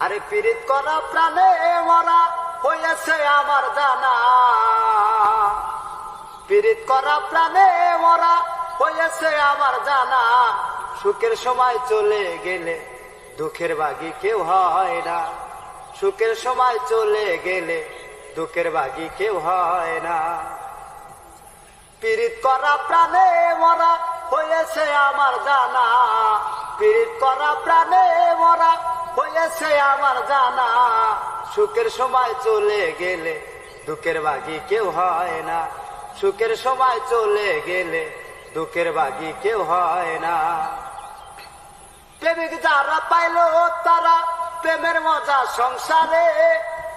আরে পীড়িত করা প্রাণে মরা হয়েছে আমার জানা, পীড়িত করা প্রাণে মরা হয়েছে আমার জানা। সুখের সময় চলে গেলে দুঃখের ভাগী কেউ হয় না, সুখের সময় চলে গেলে দুঃখের ভাগী কেউ হয় না। পীড়িত করা প্রাণে মরা হয়েছে আমার জানা, পীড়িত করা প্রাণে মরা হয়েছে আমার জানা। সুখের সময় চলে গেলে দুঃখের ভাগী কেউ হয় না, সুখের সময় চলে গেলে দুঃখের ভাগী কেউ হয় না। প্রেমিক যারা পাইল তারা প্রেমের মজা সংসারে,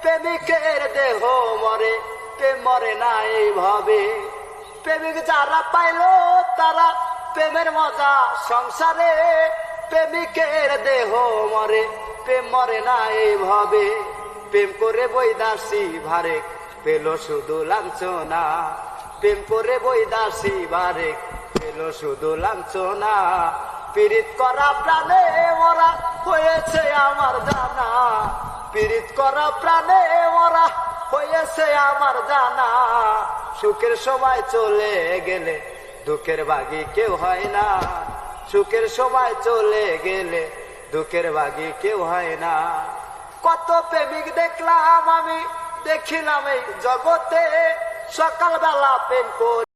প্রেমিকের দেহ মরে প্রেম মরে না এইভাবে। প্রেমিক যারা পাইল তারা প্রেমের মজা সংসারে, প্রেমিকের দেহ মরে প্রেম মরে না এইভাবে। প্রেম করে বৈদাসী ভারে পেল শুধু লাঞ্ছনা, প্রেম করে বৈদাসী ভারে পেল শুধু লাঞ্ছনা। পীড়িত করা প্রাণে মরা হয়েছে আমার জানা, পীড়িত করা প্রাণে মরা হয়েছে আমার জানা। সুখের সময় চলে গেলে দুঃখের ভাগী কেউ হয় না, সুখের সময় চলে গেলে দুঃখের ভাগী কেউ হয় না। কত প্রেমিক দেখলাম আমি, দেখিলাম এই জগতে, সকালবেলা প্রেম করে